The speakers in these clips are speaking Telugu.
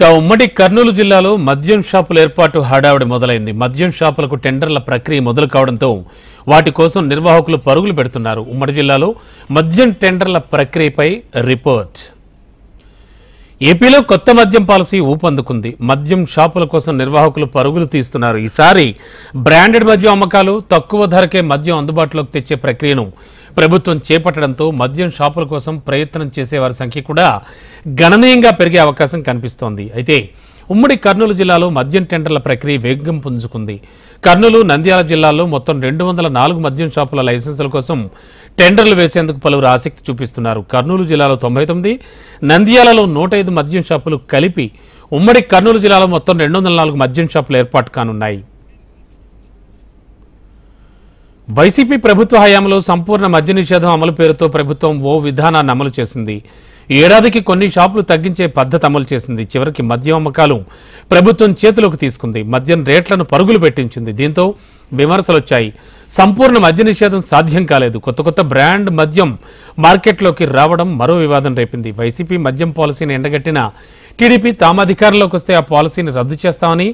ఉమ్మడి కర్నూలు జిల్లాలో మద్యం షాపుల ఏర్పాటు హడావిడి మొదలైంది. మద్యం షాపులకు టెండర్ల ప్రక్రియ మొదలు కావడంతో వాటి కోసం నిర్వాహకులు పరుగులు పెడుతున్నారు. ఉమ్మడి జిల్లాలో మద్యం టెండర్ల ప్రక్రియపై రిపోర్ట్. ఏపీలో కొత్త మద్యం పాలసీ ఊపందుకుంది. మద్యం షాపుల కోసం నిర్వాహకులు పరుగులు తీస్తున్నారు. ఈసారి బ్రాండెడ్ మద్యం అమ్మకాలు, తక్కువ ధరకే మద్యం అందుబాటులోకి తెచ్చే ప్రక్రియను ప్రభుత్వం చేపట్టడంతో మద్యం షాపుల కోసం ప్రయత్నం చేసేవారి సంఖ్య కూడా గణనీయంగా పెరిగే అవకాశం కనిపిస్తోంది. అయితే ఉమ్మడి కర్నూలు జిల్లాలో మద్యం టెండర్ల ప్రక్రియ వేగం పుంజుకుంది. కర్నూలు, నంద్యాల జిల్లాల్లో మొత్తం 204 మద్యం షాపుల లైసెన్సుల కోసం టెండర్లు వేసేందుకు పలువురు ఆసక్తి చూపిస్తున్నారు. కర్నూలు జిల్లాలో 99, నంద్యాలలో 105 మద్యం షాపులు కలిపి ఉమ్మడి కర్నూలు జిల్లాలో మొత్తం 204 మద్యం షాపులు ఏర్పాటు కానున్నాయి. వైసీపీ ప్రభుత్వ హయాంలో సంపూర్ణ మద్య నిషేధం అమలు పేరుతో ప్రభుత్వం ఓ విధానాన్ని అమలు చేసింది. ఏడాదికి కొన్ని షాపులు తగ్గించే పద్ధతి అమలు చేసింది. చివరికి మద్యం అమ్మకాలు ప్రభుత్వం చేతిలోకి తీసుకుంది. మద్యం రేట్లను పరుగులు పెట్టించింది. దీంతో విమర్శలు వచ్చాయి. సంపూర్ణ మద్య నిషేధం సాధ్యం కాలేదు. కొత్త బ్రాండ్ మద్యం మార్కెట్లోకి రావడం మరో వివాదం రేపింది. వైసీపీ మద్యం పాలసీని ఎండగట్టిన టీడీపీ తాము అధికారంలోకి వస్తే ఆ పాలసీని రద్దు చేస్తామని,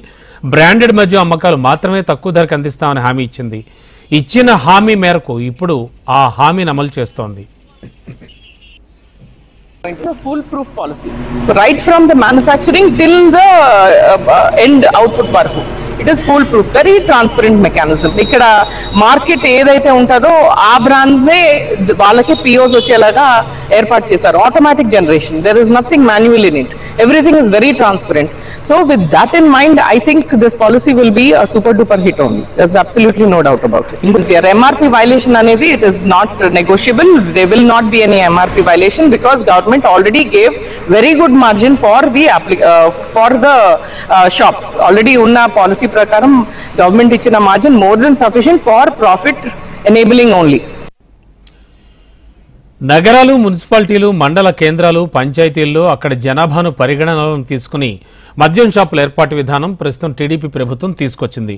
బ్రాండెడ్ మద్యం అమ్మకాలు మాత్రమే తక్కువ ధరకు అందిస్తామని హామీ ఇచ్చింది. ఇచ్చిన హామీ మేరకు ఇప్పుడు ఆ హామీని అమలు చేస్తోంది. A foolproof policy, right from the manufacturing till the end output వరకు. It is foolproof, very transparent mechanism. ఇక్కడ మార్కెట్ ఏదైతే ఉంటుందో ఆ బ్రాండ్సే వాళ్ళకి పిఓస్ వచ్చేలాగా ఏర్పాటు చేశారు. Automatic generation, there is nothing manual in it. Everything is very transparent. So with that in mind, I think this policy will be a super duper hit only. There's absolutely no doubt about it. This year MRP violation అనేది it is not negotiable. There will not be any MRP violation because government already gave very good margin for the shops. Already ఉన్న policy ప్రకారం గవర్నమెంట్ ఇచ్చిన margin more than sufficient for profit enabling only. నగరాలు, మున్సిపాలిటీలు, మండల కేంద్రాలు, పంచాయతీల్లో అక్కడ జనాభాను పరిగణనలోకి తీసుకుని మద్యం షాపుల ఏర్పాటు విధానం ప్రస్తుతం టీడీపీ ప్రభుత్వం తీసుకొచ్చింది.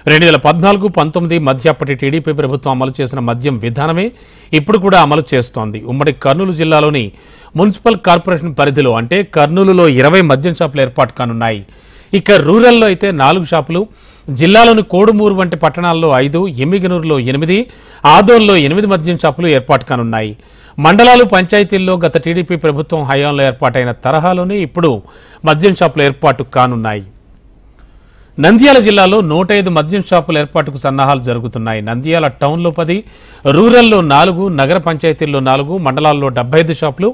2014-19 మధ్య అప్పటి టీడీపీ ప్రభుత్వం అమలు చేసిన మద్యం విధానమే ఇప్పుడు కూడా అమలు చేస్తోంది. ఉమ్మడి కర్నూలు జిల్లాలోని మున్సిపల్ కార్పొరేషన్ పరిధిలో అంటే కర్నూలులో 20 మద్యం షాపులు ఏర్పాటు కానున్నాయి. ఇక రూరల్లో అయితే 4 షాపులు, జిల్లాలోని కోడుమూరు వంటి పట్టణాల్లో 5, ఎమ్మిగనూరులో 8, ఆదోన్లో 8 మద్యం షాపులు ఏర్పాటు కానున్నాయి. మండలాలు, పంచాయతీల్లో గత టీడీపీ ప్రభుత్వం హయాంలో ఏర్పాటైన తరహాలోనే ఇప్పుడు మద్యం షాపులు ఏర్పాటు కానున్నాయి. నంద్యాల జిల్లాలో 105 మద్యం షాపుల ఏర్పాటుకు సన్నాహాలు జరుగుతున్నాయి. నంద్యాల టౌన్లో 10, రూరల్లో 4, నగర పంచాయతీల్లో 4, మండలాల్లో 75 షాపులు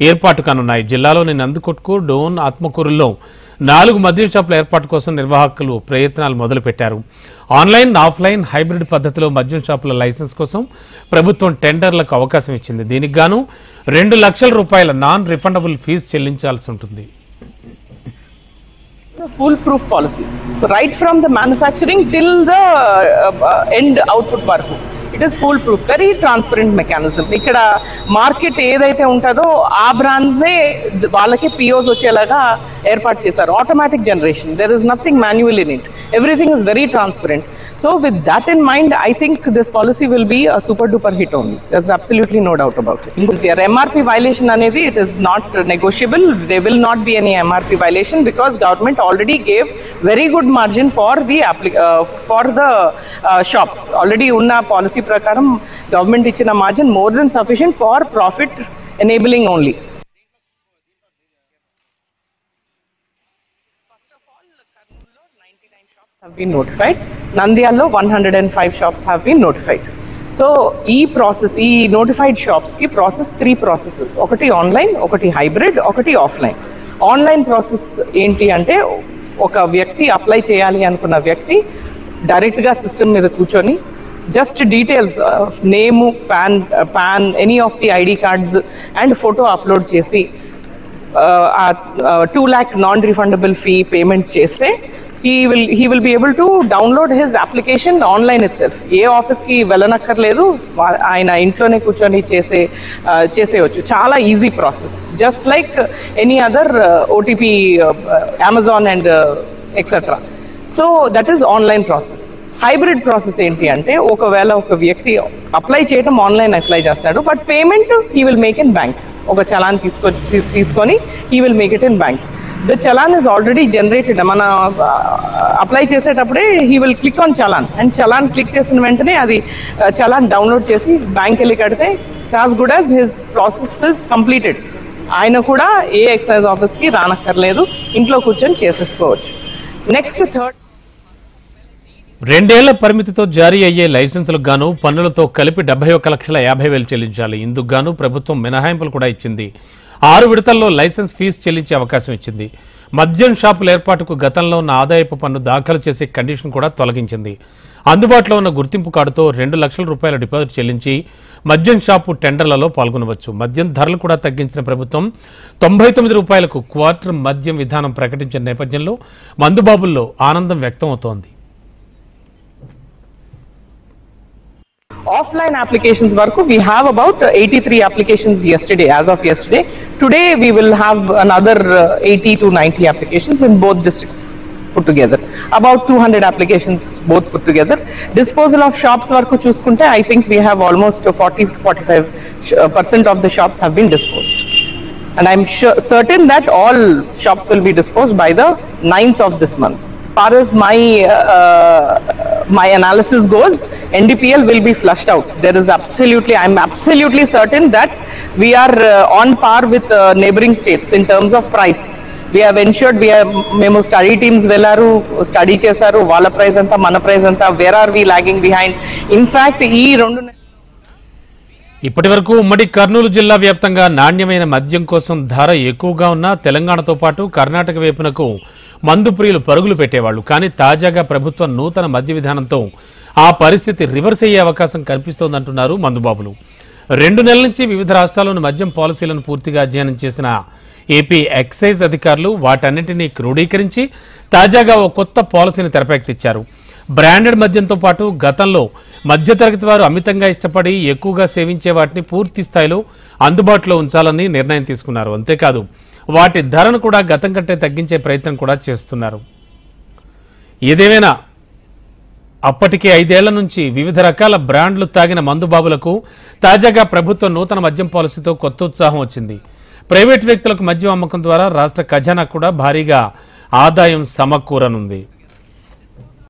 ఏర్పాటు కానున్నాయి. జిల్లాలోని నందికొట్కు, డోన్, ఆత్మకూరుల్లో 4 మద్యం షాపుల ఏర్పాటు కోసం నిర్వాహకులు ప్రయత్నాలు మొదలుపెట్టారు. ఆన్లైన్, ఆఫ్లైన్, హైబ్రిడ్ పద్ధతిలో మద్యం షాపుల లైసెన్స్ కోసం ప్రభుత్వం టెండర్లకు అవకాశం ఇచ్చింది. దీనికి గాను 2 లక్షల రూపాయల నాన్ రిఫండబుల్ ఫీజు చెల్లించాల్సి ఉంటుంది. Foolproof policy, right from the manufacturing till the end output వరకు. It is foolproof, very transparent mechanism. ఇక్కడ మార్కెట్ ఏదైతే ఉంటుందో ఆ బ్రాండ్సే వాళ్ళకి పిఓస్ వచ్చేలాగా ఏర్పాటు చేశారు. Automatic generation, there is nothing manual in it. Everything is very transparent. So with that in mind, I think this policy will be a super duper hit only. There's absolutely no doubt about it. This year MRP violation అనేది it is not negotiable. There will not be any MRP violation because government already gave very good margin for the shops. Already ఉన్న policy ప్రకారం గవర్నమెంట్ ఇచ్చిన margin more than sufficient for profit enabling only. First of all, Karnoollo 99 shops have been notified. Nandyallo 105 shops have been notified. So ఈ నోటిఫైడ్ షాప్స్ కి ప్రాసెస్ 3 ప్రాసెసెస్. ఒకటి ఆన్లైన్, ఒకటి హైబ్రిడ్, ఒకటి ఆఫ్లైన్. ఆన్లైన్ ప్రాసెస్ ఏంటి అంటే ఒక వ్యక్తి అప్లై చేయాలి అనుకున్న వ్యక్తి డైరెక్ట్గా సిస్టమ్ మీద కూర్చొని just details, name, pan, any of the ID cards and photo upload chesi 2 lakh non-refundable fee payment cheste he will be able to download his application online itself. ఏ ఆఫీస్కి వెళ్ళనక్కర్లేదు, ఆయన ఇంట్లోనే కూర్చొని చేసేయచ్చు. చాలా easy process, just like any other OTP, Amazon and etc. So that is online process. Hybrid process ఏంటి అంటే ఒకవేళ ఒక వ్యక్తి అప్లై చేయడం ఆన్లైన్ అప్లై చేస్తాడు, but payment he will make in bank. ఒక చలాన్ తీసుకొని he will make it in bank. The challan is already generated. మన అప్లై చేసేటప్పుడే he will click on challan, and challan click చేసిన వెంటనే అది చలాన్ డౌన్లోడ్ చేసి బ్యాంక్ వెళ్ళి కడితే as good as his process is completed. ఆయన కూడా ఏ ఎక్సైజ్ ఆఫీస్కి రానక్కర్లేదు, ఇంట్లో కూర్చొని చేసేసుకోవచ్చు. నెక్స్ట్ థర్డ్, 2 ఏళ్ల పరిమితితో జారీ అయ్యే లైసెన్సులకు గాను పన్నులతో కలిపి 71,50,000 చెల్లించాలి. ఇందుకు గాను ప్రభుత్వం మినహాయింపులు కూడా ఇచ్చింది. 6 విడతల్లో లైసెన్స్ ఫీజు చెల్లించే అవకాశం ఇచ్చింది. మద్యం షాపుల ఏర్పాటుకు గతంలో ఉన్న ఆదాయపు పన్ను దాఖలు చేసే కండిషన్ కూడా తొలగించింది. అందుబాటులో ఉన్న గుర్తింపు కార్డుతో 2 లక్షల రూపాయల డిపాజిట్ చెల్లించి మద్యం షాపు టెండర్లలో పాల్గొనవచ్చు. మద్యం ధరలు కూడా తగ్గించిన ప్రభుత్వం 99 రూపాయలకు క్వార్టర్ మద్యం విధానం ప్రకటించిన నేపథ్యంలో మందుబాబుల్లో ఆనందం వ్యక్తమవుతోంది. offline applications varaku we have about 83 applications yesterday, as of yesterday. Today we will have another 80 to 90 applications in both districts put together, about 200 applications both put together. Disposal of shops varaku chuskunte I think we have almost 40 to 45% of the shops have been disposed, and I'm certain that all shops will be disposed by the 9th of this month. As far as my analysis goes, NDPL will be flushed out. There is I'm absolutely certain that we are on par with neighboring states in terms of price. We have ensured, మేము study teams వెళ్ళారు, స్టడీ చేశారు, వాళ్ళ ప్రైస్ అంతా మన ప్రైస్ అంతా, where are we lagging behind. In fact ఈ 2 ఇప్పటి వరకు ఉమ్మడి కర్నూలు జిల్లా వ్యాప్తంగా నాణ్యమైన మద్యం కోసం ధర ఎక్కువగా ఉన్న తెలంగాణతో పాటు కర్ణాటక వైపునకు మందు ప్రియులు పరుగులు పెట్టేవాళ్లు. కానీ తాజాగా ప్రభుత్వం నూతన మద్య విధానంతో ఆ పరిస్థితి రివర్స్ అయ్యే అవకాశం కనిపిస్తోందంటున్నారు మందుబాబులు. 2 నెలల నుంచి వివిధ రాష్ట్రాల్లోని మద్యం పాలసీలను పూర్తిగా అధ్యయనం చేసిన ఏపీ ఎక్సైజ్ అధికారులు వాటన్నింటినీ క్రోడీకరించి తాజాగా ఓ కొత్త పాలసీని తెరపైకెత్తించారు. బ్రాండెడ్ మద్యంతో పాటు గతంలో మధ్యతరగతి వారు అమితంగా ఇష్టపడి ఎక్కువగా సేవించే వాటిని పూర్తి స్థాయిలో అందుబాటులో ఉంచాలని నిర్ణయం తీసుకున్నారు. అంతేకాదు వాటి ధరను కూడా గతం కంటే తగ్గించే ప్రయత్నం కూడా చేస్తున్నారు. ఏదేమైనా అప్పటికే 5 ఏళ్ల నుంచి వివిధ రకాల బ్రాండ్లు తాగిన మందుబాబులకు తాజాగా ప్రభుత్వం నూతన మద్యం పాలసీతో కొత్త ఉత్సాహం వచ్చింది. ప్రైవేట్ వ్యక్తులకు మద్యం అమ్మకం ద్వారా రాష్ట్ర ఖజానా కూడా భారీగా ఆదాయం సమకూరనుంది.